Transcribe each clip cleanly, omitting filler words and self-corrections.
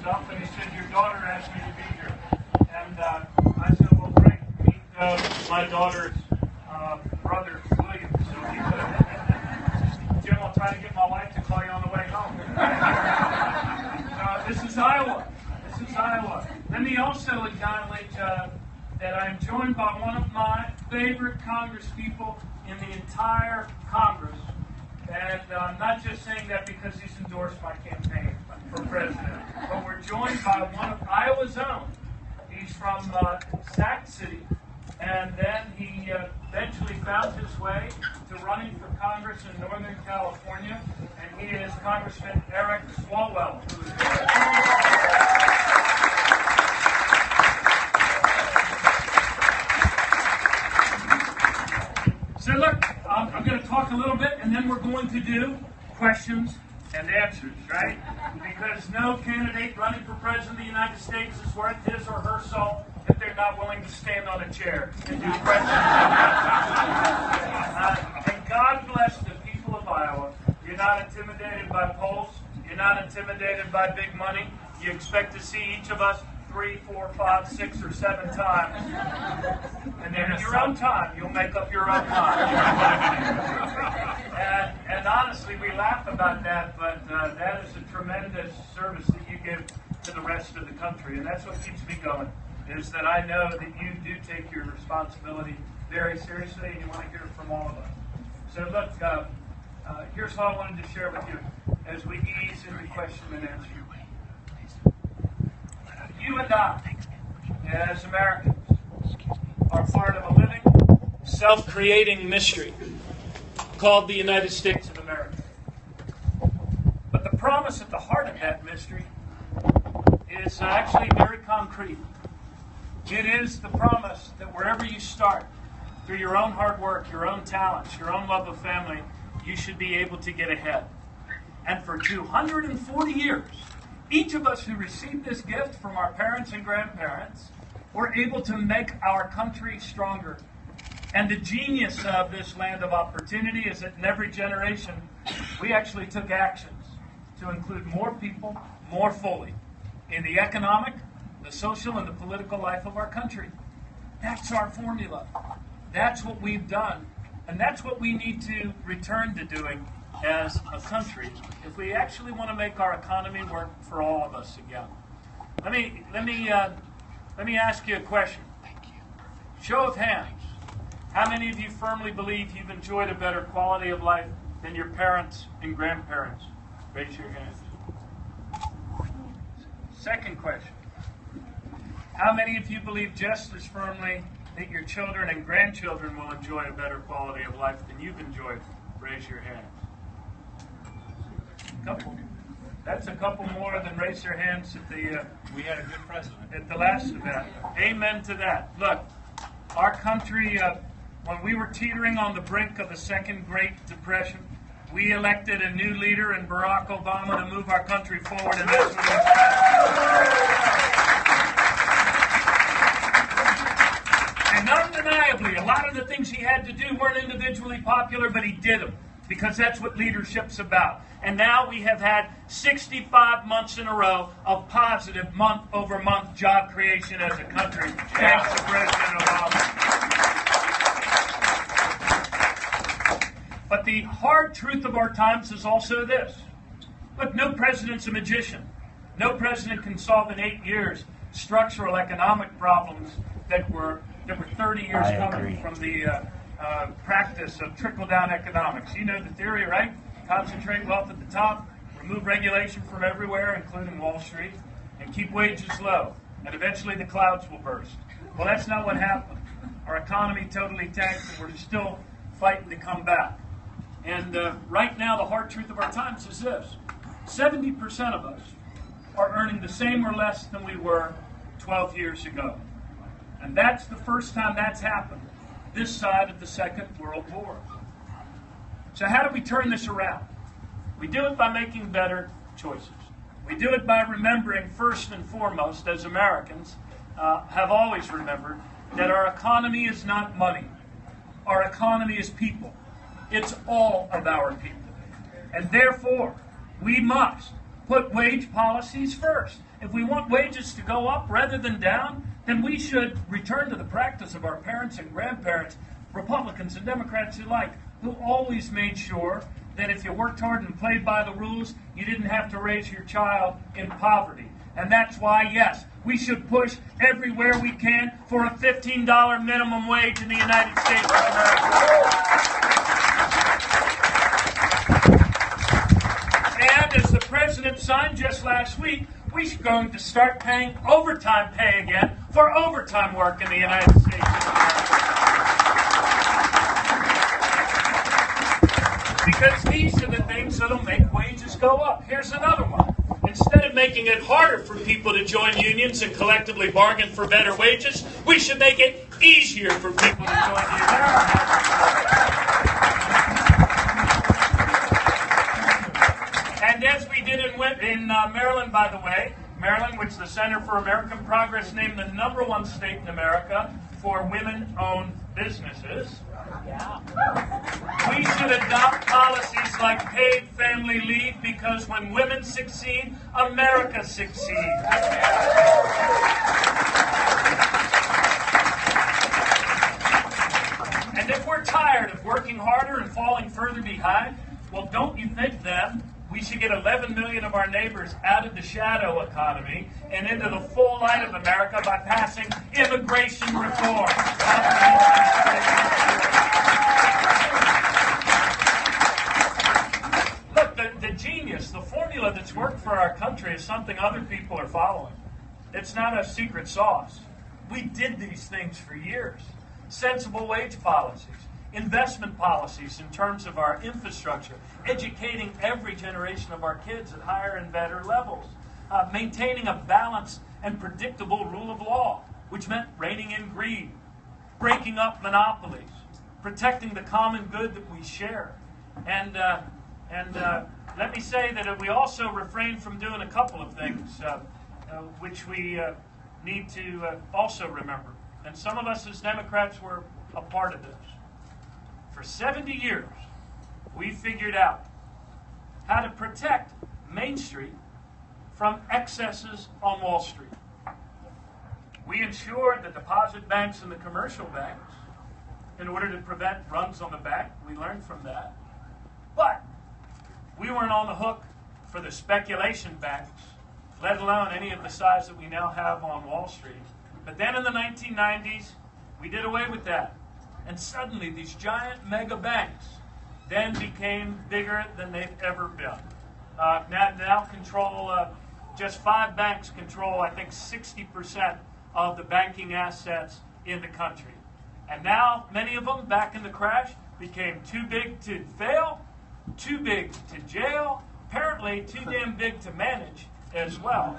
himself, and he said, "Your daughter asked me to be here." And I said, "Well, great. Meet my daughter's brother, William." So he said, "Jim, I'll try to get my wife to call you on the way home." This is Iowa. This is Iowa. Let me also acknowledge that I'm joined by one of my favorite congresspeople in the entire Congress. And I'm not just saying that because he's endorsed my campaign for president, but we're joined by one of Iowa's own. He's from Sac City, and then he eventually found his way to running for Congress in Northern California, and he is Congressman Eric Swalwell, who is here. So look, I'm going to talk a little bit, and then we're going to do questions and answers, right? Because no candidate running for president of the United States is worth his or her salt if they're not willing to stand on a chair and do questions. And God bless the people of Iowa. You're not intimidated by polls. You're not intimidated by big money. You expect to see each of us 3, 4, 5, 6, or 7 times. And then in your own time, you'll make up your own mind. And honestly, we laugh about that, but that is a tremendous service that you give to the rest of the country. And that's what keeps me going, is that I know that you do take your responsibility very seriously, and you want to hear it from all of us. So look, here's what I wanted to share with you as we ease into question and answer. You and I, as Americans, are part of a living, self-creating mystery called the United States of America. But the promise at the heart of that mystery is actually very concrete. It is the promise that wherever you start, through your own hard work, your own talents, your own love of family, you should be able to get ahead. And for 240 years, each of us who received this gift from our parents and grandparents were able to make our country stronger. And the genius of this land of opportunity is that in every generation, we actually took actions to include more people more fully in the economic, the social, and the political life of our country. That's our formula. That's what we've done. And that's what we need to return to doing as a country if we actually want to make our economy work for all of us again. Let me ask you a question. Show of hands. How many of you firmly believe you've enjoyed a better quality of life than your parents and grandparents? Raise your hands. Second question. How many of you believe just as firmly that your children and grandchildren will enjoy a better quality of life than you've enjoyed? Raise your hands. Couple. That's a couple more than raise their hands at the. We had a good president at the last event. Amen to that. Look, our country, when we were teetering on the brink of the second Great Depression, we elected a new leader in Barack Obama to move our country forward, and that's what we've done. And undeniably, a lot of the things he had to do weren't individually popular, but he did them, because that's what leadership's about. And now we have had 65 months in a row of positive month-over-month job creation as a country, thanks to President Obama. But the hard truth of our times is also this. Look, no president's a magician. No president can solve in 8 years structural economic problems that were 30 years coming from the practice of trickle-down economics. You know the theory, right? Concentrate wealth at the top, remove regulation from everywhere, including Wall Street, and keep wages low. And eventually the clouds will burst. Well, that's not what happened. Our economy totally tanked, and we're still fighting to come back. And right now, the hard truth of our times is this. 70% of us are earning the same or less than we were 12 years ago. And that's the first time that's happened this side of the Second World War. So how do we turn this around? We do it by making better choices. We do it by remembering, first and foremost, as Americans have always remembered, that our economy is not money. Our economy is people. It's all of our people. And therefore, we must put wage policies first. if we want wages to go up rather than down, then we should return to the practice of our parents and grandparents, Republicans and Democrats alike, who always made sure that if you worked hard and played by the rules, you didn't have to raise your child in poverty. And that's why, yes, we should push everywhere we can for a $15 minimum wage in the United States of America. And as the President signed just last week, we're going to start paying overtime pay again for overtime work in the United States of America. Because these are the things that'll make wages go up. Here's another one. Instead of making it harder for people to join unions and collectively bargain for better wages, we should make it easier for people to join unions. And as we did in Maryland, by the way, Maryland, which the Center for American Progress named the #1 state in America for women-owned businesses, we should adopt policies like paid family leave, because when women succeed, America succeeds. And if we're tired of working harder and falling further behind, well, don't you think then we should get 11 million of our neighbors out of the shadow economy and into the full light of America by passing immigration reform? Look, the genius, the formula that's worked for our country is something other people are following. It's not a secret sauce. We did these things for years. Sensible wage policies, investment policies in terms of our infrastructure, educating every generation of our kids at higher and better levels, maintaining a balanced and predictable rule of law, which meant reining in greed, breaking up monopolies, protecting the common good that we share. And let me say that we also refrain from doing a couple of things which we need to also remember. And some of us as Democrats were a part of this. For 70 years, we figured out how to protect Main Street from excesses on Wall Street. We ensured the deposit banks and the commercial banks in order to prevent runs on the bank. We learned from that. But we weren't on the hook for the speculation banks, let alone any of the size that we now have on Wall Street. But then in the 1990s, we did away with that. And suddenly these giant mega banks then became bigger than they've ever been. Now control, just 5 banks control, I think, 60% of the banking assets in the country. And now many of them, back in the crash, became too big to fail, too big to jail, apparently too damn big to manage as well.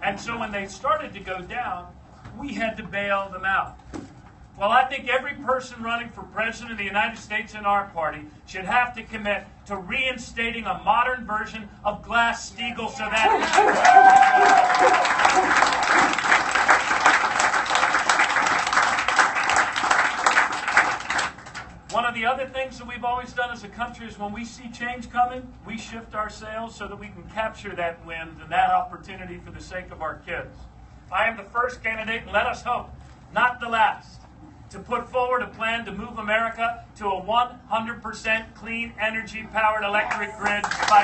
And so when they started to go down, we had to bail them out. Well, I think every person running for president of the United States in our party should have to commit to reinstating a modern version of Glass-Steagall so that... One of the other things that we've always done as a country is when we see change coming, we shift our sails so that we can capture that wind and that opportunity for the sake of our kids. I am the first candidate, and let us hope, not the last, to put forward a plan to move America to a 100% clean energy-powered electric grid by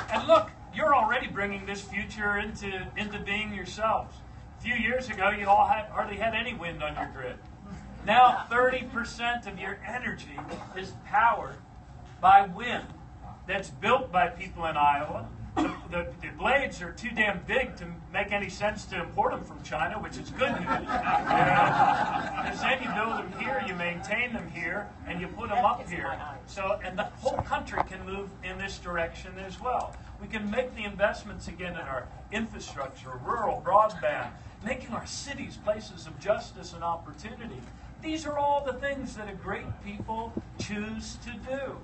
2050. And look, you're already bringing this future into being yourselves. A few years ago, you all hardly had any wind on your grid. Now 30% of your energy is powered by wind that's built by people in Iowa. The blades are too damn big to make any sense to import them from China, which is good news. Because then you build them here, you maintain them here, and you put them up here. So, and the whole country can move in this direction as well. We can make the investments again in our infrastructure, rural broadband, making our cities places of justice and opportunity. These are all the things that a great people choose to do.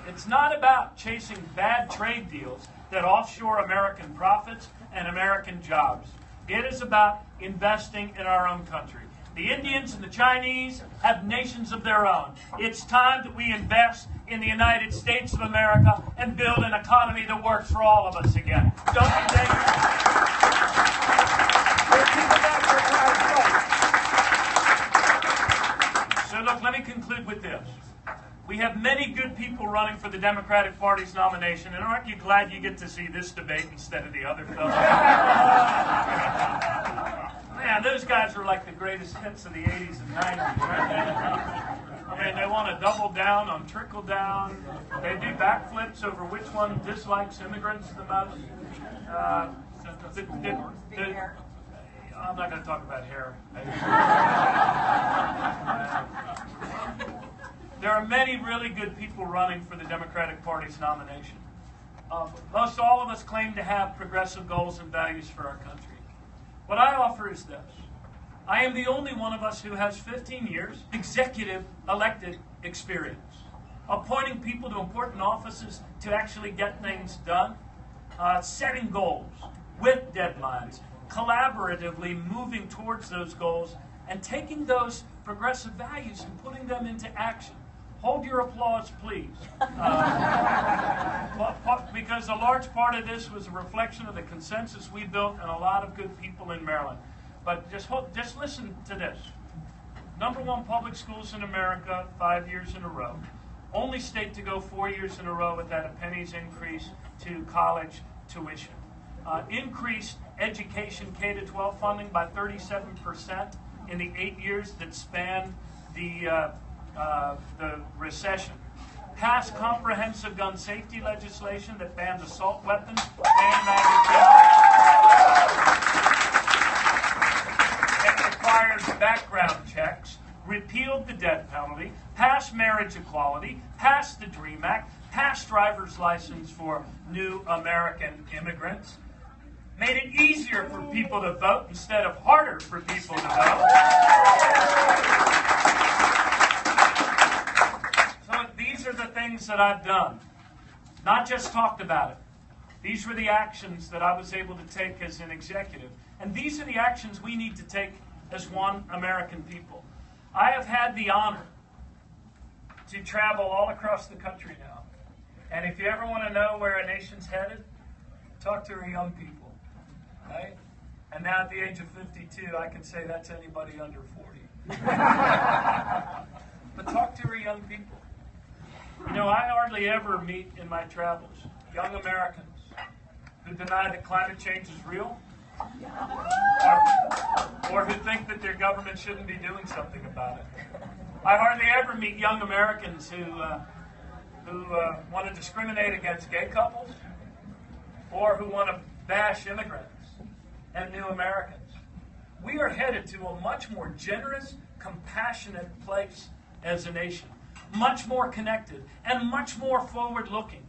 It's not about chasing bad trade deals that offshore American profits and American jobs. It is about investing in our own country. The Indians and the Chinese have nations of their own. It's time that we invest in the United States of America and build an economy that works for all of us again. Don't you think? So look, let me conclude with this. We have many good people running for the Democratic Party's nomination, and aren't you glad you get to see this debate instead of the other fellow? Man, those guys were like the greatest hits of the 80s and 90s, right? I mean, they want to double down on trickle down. They do backflips over which one dislikes immigrants the most. I'm not going to talk about hair. There are many really good people running for the Democratic Party's nomination. Most all of us claim to have progressive goals and values for our country. What I offer is this. I am the only one of us who has 15 years executive elected experience, appointing people to important offices to actually get things done, setting goals with deadlines, collaboratively moving towards those goals, and taking those progressive values and putting them into action. Hold your applause, please. Because a large part of this was a reflection of the consensus we built and a lot of good people in Maryland. But just listen to this. #1 public schools in America, 5 years in a row. Only state to go 4 years in a row without a penny's increase to college tuition. Increased education K-12 funding by 37% in the 8 years that spanned the recession. Passed comprehensive gun safety legislation that bans assault weapons and magazines. It requires background checks. Repealed the death penalty. Passed marriage equality. Passed the DREAM Act. Passed driver's license for new American immigrants. Made it easier for people to vote instead of harder for people to vote. These are the things that I've done, not just talked about it. These were the actions that I was able to take as an executive. And these are the actions we need to take as one American people. I have had the honor to travel all across the country now. And if you ever want to know where a nation's headed, talk to our young people. Right? And now at the age of 52, I can say that's anybody under 40. But talk to our young people. You know, I hardly ever meet in my travels young Americans who deny that climate change is real or who think that their government shouldn't be doing something about it. I hardly ever meet young Americans who want to discriminate against gay couples or who want to bash immigrants and new Americans. We are headed to a much more generous, compassionate place as a nation. Much more connected and much more forward-looking.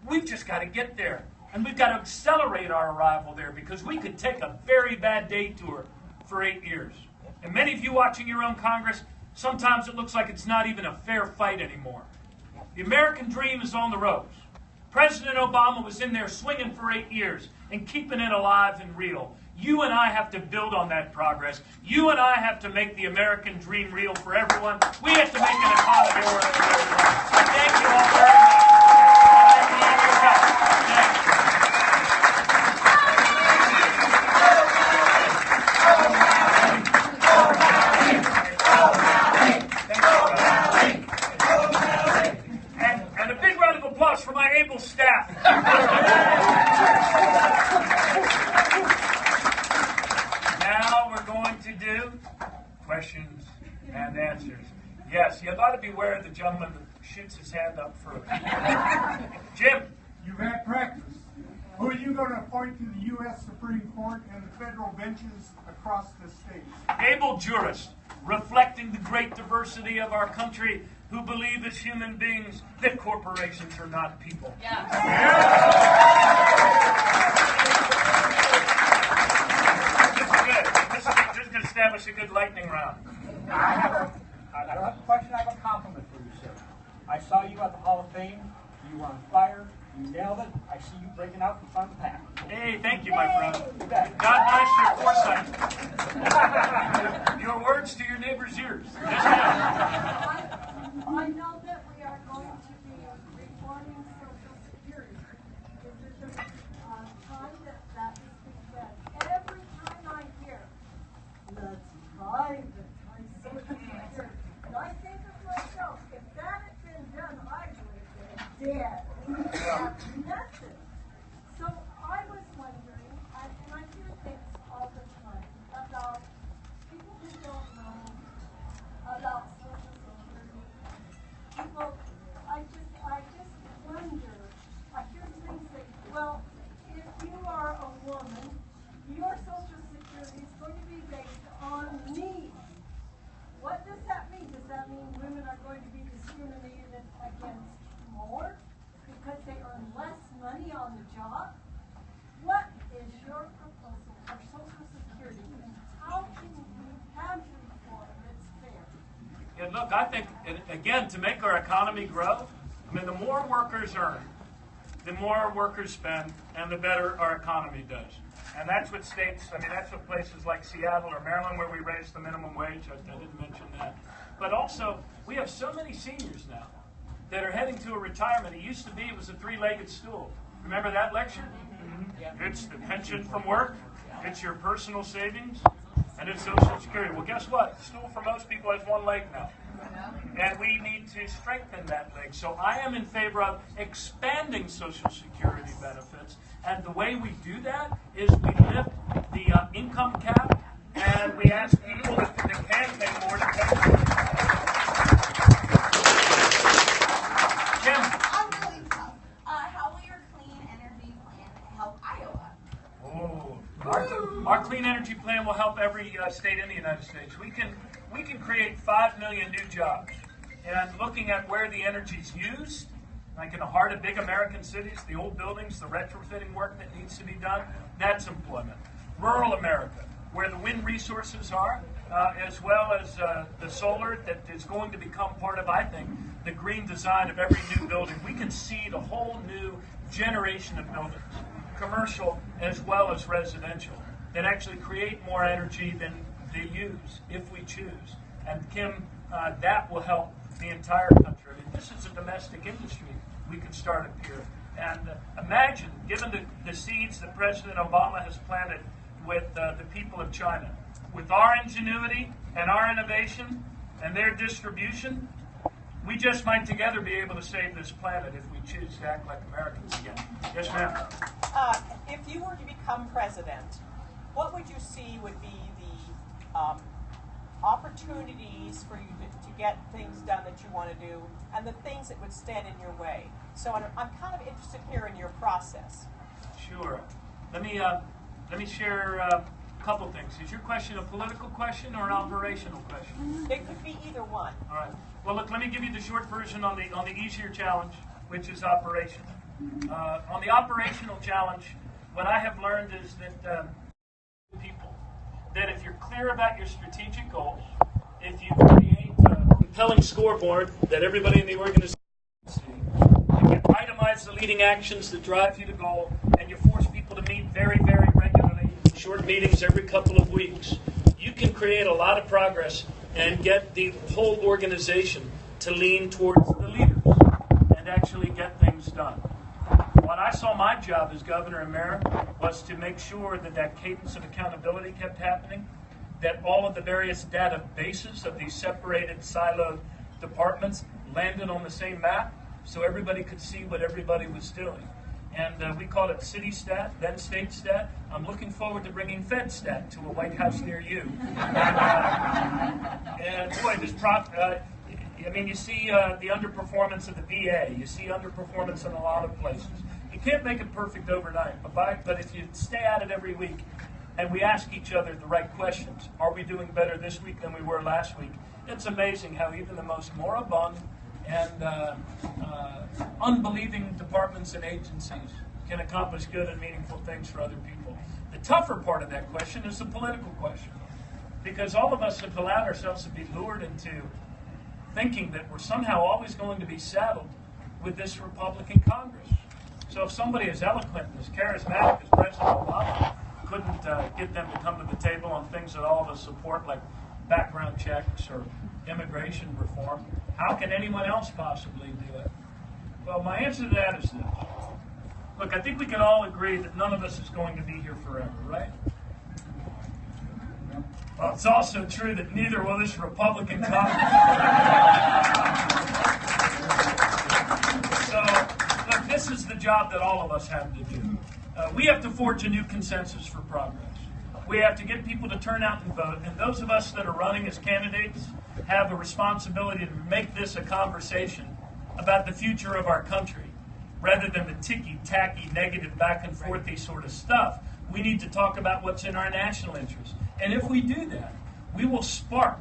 We've just got to get there. And we've got to accelerate our arrival there because we could take a very bad day tour for 8 years. And many of you watching your own Congress, sometimes it looks like it's not even a fair fight anymore. The American dream is on the ropes. President Obama was in there swinging for 8 years and keeping it alive and real. You and I have to build on that progress. You and I have to make the American dream real for everyone. We have to make an economy work for everyone. Thank you all very much. And I need your help. Thank you. And a big round of applause for my able staff. Questions and answers. Yes, you ought to beware of the gentleman that shoots his hand up first. Jim. You've had practice. Who are you going to appoint to the U.S. Supreme Court and the federal benches across the state? Able jurists, reflecting the great diversity of our country, who believe as human beings that corporations are not people. Yeah. This is going to establish a good lightning round. I don't have a question, I have a compliment for you, sir. I saw you at the Hall of Fame. You were on fire. You nailed it. I see you breaking out from front of the pack. Hey, thank you, my friend. God bless your foresight. Your words to your neighbor's ears. Yes, ma'am. I know that we are going to be reforming Social Security. Is it the time that is being said? Every time I hear, let's privatize Social Security, and I think of myself, if that had been done, I would have been dead. Nothing. So I was wondering, and I hear things all the time about people who don't know about Social Security. People, I just wonder. I hear things say, well, if you are a woman, your Social Security is going to be based on need. What does that mean? Does that mean women are going to be discriminated against more because they earn less money on the job? What is your proposal for Social Security, and how can we have reform that's fair? And look, I think, again, to make our economy grow, I mean, the more workers earn, the more workers spend, and the better our economy does. And that's what states, I mean, that's what places like Seattle or Maryland, where we raised the minimum wage, I didn't mention that. But also, we have so many seniors now that are heading to a retirement. It used to be it was a three-legged stool. Remember that lecture? It's the pension from work, it's your personal savings, and it's Social Security. Well, guess what? The stool for most people has one leg now. And we need to strengthen that leg. So I am in favor of expanding Social Security benefits. And the way we do that is we lift the income cap, and we ask people if they can pay more to pay more. Jim? I'm really tough. How will your clean energy plan help Iowa? Oh, our clean energy plan will help every state in the United States. We can create 5 million new jobs. And looking at where the energy is used, like in the heart of big American cities, the old buildings, the retrofitting work that needs to be done, that's employment. Rural America, where the wind resources are, as well as the solar that is going to become part of, I think, the green design of every new building. We can seed a whole new generation of buildings, commercial as well as residential, that actually create more energy than they use if we choose. And Kim, that will help the entire country. I mean, this is a domestic industry. We can start up here. And imagine, given the seeds that President Obama has planted with the people of China, with our ingenuity and our innovation and their distribution, we just might together be able to save this planet if we choose to act like Americans again. Yes, ma'am. If you were to become president, what would you see would be the opportunities for you to get things done that you want to do, and the things that would stand in your way? So I'm kind of interested here in your process. Sure. Let me share a couple things. Is your question a political question or an operational question? It could be either one. All right. Well, look, let me give you the short version on the easier challenge, which is operational. On the operational challenge, what I have learned is that people, that if you're clear about your strategic goals, if you create a compelling scoreboard that everybody in the organization can see, you itemize the leading actions that drive you to goal, and you force people to meet very, very regularly, short meetings every couple of weeks, you can create a lot of progress and get the whole organization to lean towards the leaders and actually get things done. What I saw my job as governor and mayor was to make sure that that cadence of accountability kept happening, that all of the various databases of these separated siloed departments landed on the same map so everybody could see what everybody was doing. And we called it City Stat, then State Stat. I'm looking forward to bringing Fed Stat to a White House near you. And boy, I mean, you see the underperformance of the VA. You see underperformance in a lot of places. You can't make it perfect overnight, but if you stay at it every week and we ask each other the right questions, are we doing better this week than we were last week? It's amazing how even the most moribund and unbelieving departments and agencies can accomplish good and meaningful things for other people. The tougher part of that question is the political question, because all of us have allowed ourselves to be lured into thinking that we're somehow always going to be saddled with this Republican Congress. So if somebody as eloquent and as charismatic as President Obama couldn't get them to come to the table on things that all of us support, like background checks or immigration reform. How can anyone else possibly do it? Well, my answer to that is this. Look, I think we can all agree that none of us is going to be here forever, right? Well, it's also true that neither will this Republican Congress. So, look, this is the job that all of us have to do. We have to forge a new consensus for progress. We have to get people to turn out and vote, and those of us that are running as candidates have a responsibility to make this a conversation about the future of our country, rather than the ticky-tacky, negative, back-and-forthy sort of stuff. We need to talk about what's in our national interest. And if we do that, we will spark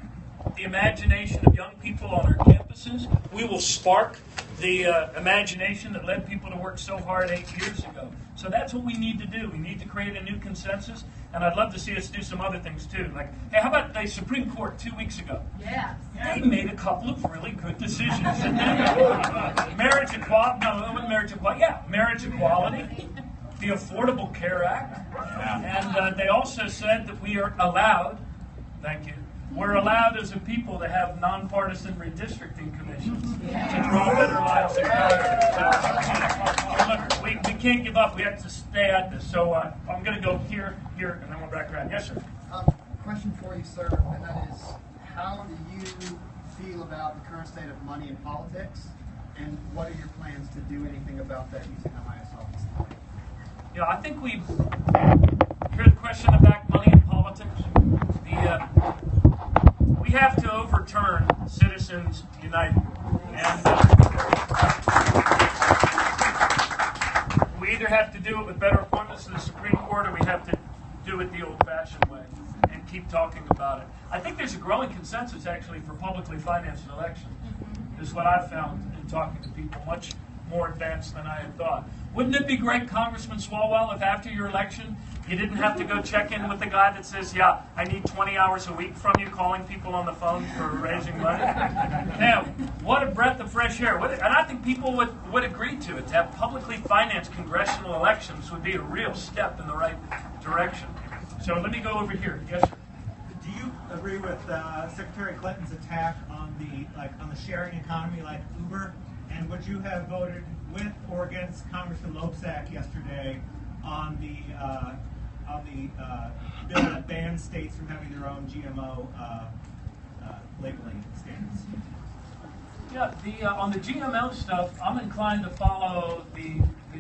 the imagination of young people on our campuses. We will spark the imagination that led people to work so hard 8 years ago. So that's what we need to do. We need to create a new consensus, and I'd love to see us do some other things too. Like, hey, how about the Supreme Court 2 weeks ago? Yes. They made a couple of really good decisions. Marriage equality, no, it wasn't marriage equality. Yeah, marriage equality, the Affordable Care Act, and they also said that we are allowed, thank you, we're allowed as a people to have nonpartisan redistricting commissions to draw better lives in Congress. We can't give up. We have to stay at this. So I'm going to go here, and then we'll back around. Yes, sir. Question for you, sir, and that is, how do you feel about the current state of money in politics, and what are your plans to do anything about that using the highest office? Yeah, I think we hear the question about money in politics. We have to overturn Citizens United, and we either have to do it with better appointments to the Supreme Court, or we have to do it the old-fashioned way and keep talking about it. I think there's a growing consensus, actually, for publicly financed elections. Is what I've found in talking to people, much more advanced than I had thought. Wouldn't it be great, Congressman Swalwell, if after your election you didn't have to go check in with the guy that says, yeah, I need 20 hours a week from you, calling people on the phone for raising money? Now, what a breath of fresh air. And I think people would agree to it. To have publicly financed congressional elections would be a real step in the right direction. So let me go over here. Yes, sir. Do you agree with Secretary Clinton's attack on the sharing economy like Uber? And would you have voted with or against Congressman Loebsack yesterday on the bill that bans states from having their own GMO labeling standards? Yeah, on the GMO stuff, I'm inclined to follow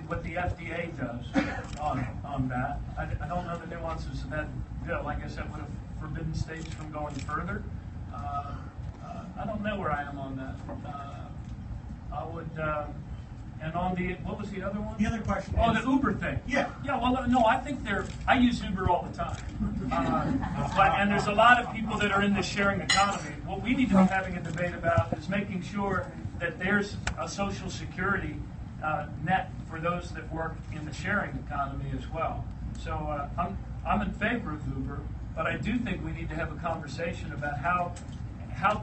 what the FDA does on that. I don't know the nuances of that bill. Like I said, would have forbidden states from going further. I don't know where I am on that. I would, and on the, what was the other one? The other question Oh, is, the Uber thing. Yeah. Yeah, well, no, I think I use Uber all the time. And there's a lot of people that are in this sharing economy. What we need to be having a debate about is making sure that there's a social security net for those that work in the sharing economy as well. So I'm in favor of Uber, but I do think we need to have a conversation about how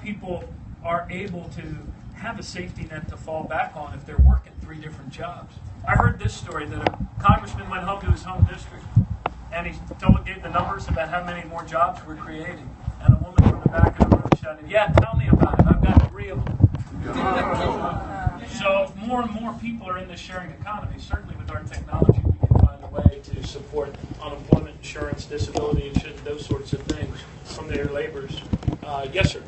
people are able to have a safety net to fall back on if they're working 3 different jobs. I heard this story that a congressman went home to his home district and he gave the numbers about how many more jobs we're creating. And a woman from the back of the room shouted, "Yeah, tell me about it. I've got 3 of them." So if more and more people are in this sharing economy, certainly with our technology, we can find a way to support unemployment insurance, disability insurance, those sorts of things from their laborers. Yes, sir.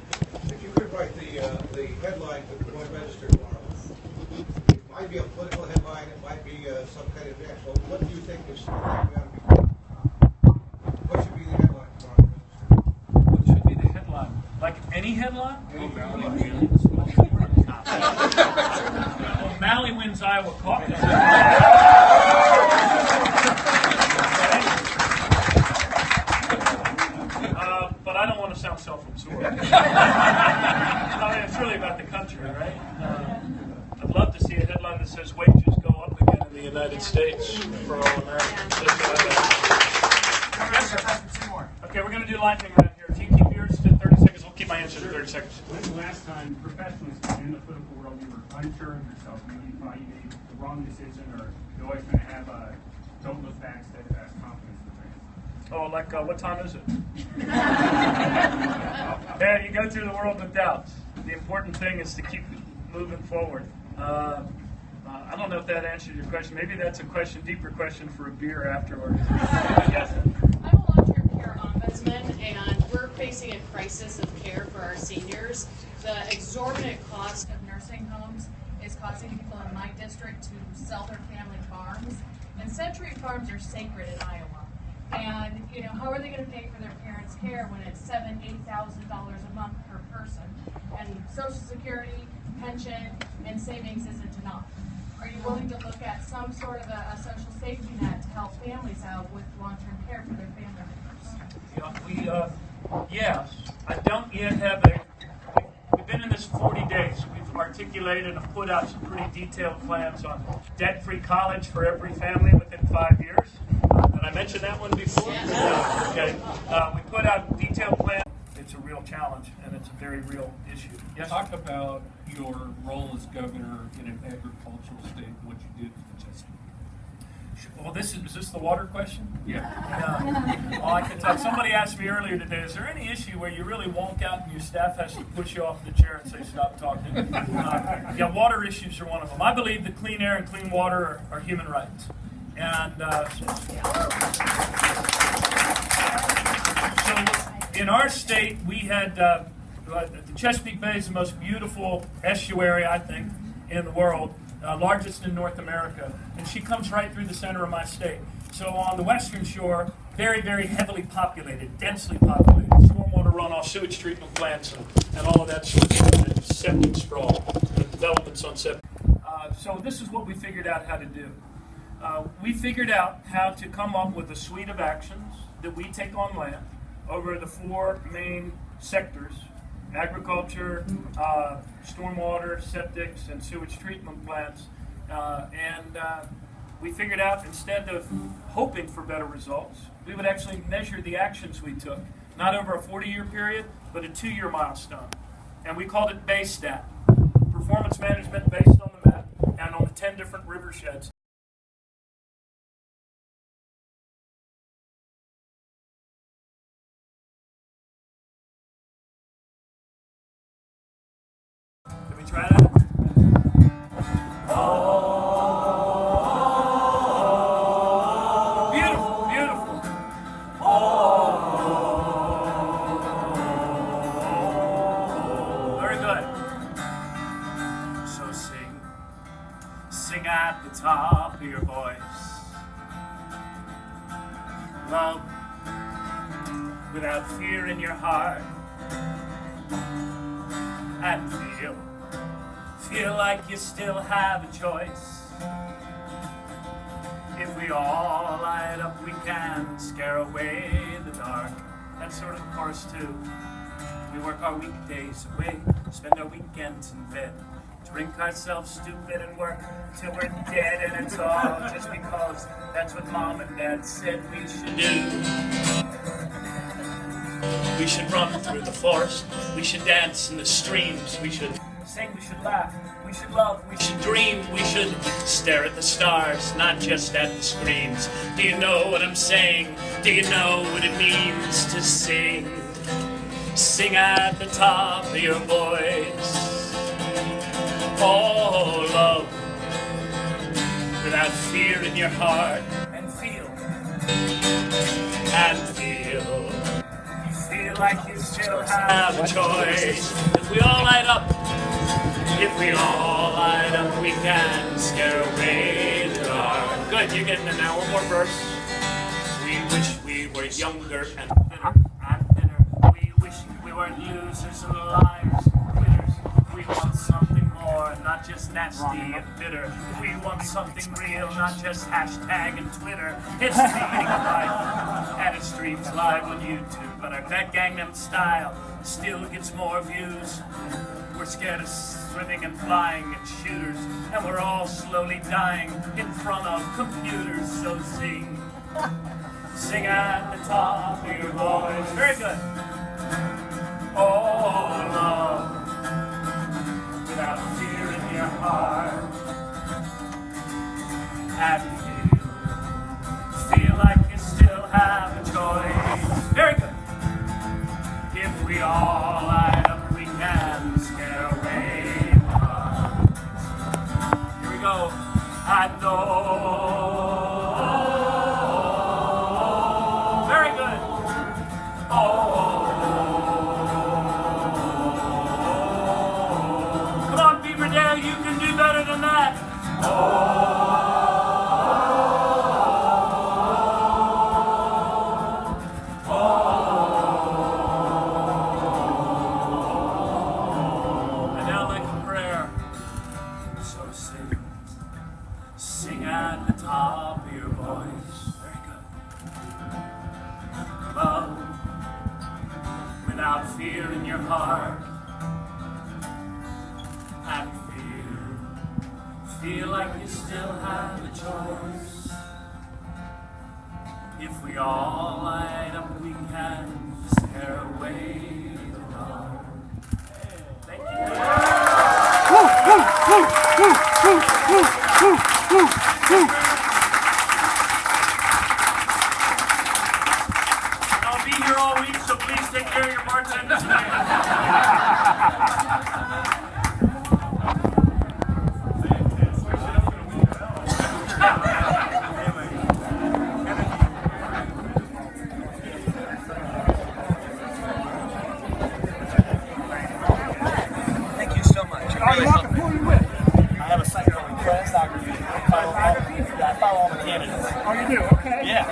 If you could write the headline for the Joint Register tomorrow, it might be a political headline, it might be some kind of national. What do you think is what should be the headline tomorrow? What should be the headline? Like any headline? Well, Malley wins Iowa caucus. But I don't want to sound self-absorbed. I mean, it's really about the country, right? I'd love to see a headline that says wages go up again in the United States for all Americans. Okay, we're going to do lightning round here. If you keep yours to 30 seconds, we'll keep my answer to 30 seconds. When's the last time, professionally in the political world, you were unsure of yourself? Maybe you thought you made the wrong decision, or you're always going to have a don't look back, steadfast confidence in things? Oh, like what time is it? Yeah, you go through the world with doubts. The important thing is to keep moving forward. I don't know if that answered your question. Maybe that's a deeper question for a beer afterwards. Yes. I'm a long-term care ombudsman, and we're facing a crisis of care for our seniors. The exorbitant cost of nursing homes is causing people in my district to sell their family farms. And century farms are sacred in Iowa. And, you know, how are they going to pay for their parents' care when it's $7,000, $8,000 a month per person? And Social Security, pension, and savings isn't enough. Are you willing to look at some sort of a social safety net to help families out with long-term care for their family members? Yes. I don't yet have we've been in this 40 days. We've articulated and put out some pretty detailed plans on debt-free college for every family within 5 years. Did I mention that one before? Yeah. No. Okay. We put out detailed plans. It's a real challenge, and it's a very real issue. Yes? Talk about your role as governor in an agricultural state and what you did for the Chesapeake. Well, is this the water question? Yeah. Well, I can tell. Somebody asked me earlier today, is there any issue where you really wonk out and your staff has to push you off the chair and say, stop talking? Yeah, water issues are one of them. I believe that clean air and clean water are human rights. And so in our state, we had the Chesapeake Bay is the most beautiful estuary, I think, in the world, largest in North America, and she comes right through the center of my state. So on the western shore, very, very heavily populated, densely populated, stormwater runoff, sewage treatment plants, and all of that sort of stuff, and septic sprawl, and developments on septic. So this is what we figured out how to do. We figured out how to come up with a suite of actions that we take on land over the 4 main sectors: agriculture, stormwater, septics, and sewage treatment plants. We figured out, instead of hoping for better results, we would actually measure the actions we took, not over a 40-year period, but a 2-year milestone. And we called it BASEStat, performance management based on the map and on the 10 different river sheds. Let me try that. Beautiful, beautiful. Very good. So sing at the top of your voice. Love without fear in your heart. And feel like you still have a choice. If we all light up, we can scare away the dark. That's sort of the chorus too. We work our weekdays away, spend our weekends in bed, drink ourselves stupid and work till we're dead, and it's all just because that's what Mom and Dad said we should do. We should run through the forest, we should dance in the streams, we should sing, we should laugh, we should love, we should dream, we should stare at the stars, not just at the screens. Do you know what I'm saying? Do you know what it means to sing? Sing at the top of your voice. Oh, love, without fear in your heart, and feel, you feel like you still have a choice. If we all light up, we can scare away the dark. Good, you're getting it now. One more verse. We wish we were younger and thinner. We wish we weren't losers and liars, quitters. We want something more, not just nasty and bitter. We want something real, not just hashtag and Twitter. It's the meaning of life, and it streams live on YouTube. But I bet Gangnam Style still gets more views. We're scared of swimming and flying and shooters, and we're all slowly dying in front of computers. So sing at the top of your voice. Very good. Oh, love, without fear in your heart, and feel like you still have a choice. I know. Very good. Come on, Beaverdale, you can do better than that. And now like a prayer. So sing at the top of your voice. Very good. Love without fear in your heart. Have feel like you still have a choice. If we all light up, we can scare away the dark. Thank you. I'll be here all week, so please take care of your bartenders. Thank you so much. You're welcome. Who are you with? I have a site called Prezography. I follow all the candidates. Oh, you do? Okay. Yeah.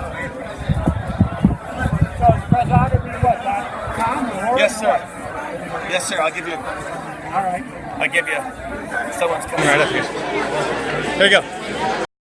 So is Prezography what? .com or? Yes, sir. Yes, sir. I'll give you. All right. I'll give you. Someone's coming right up here. There you go.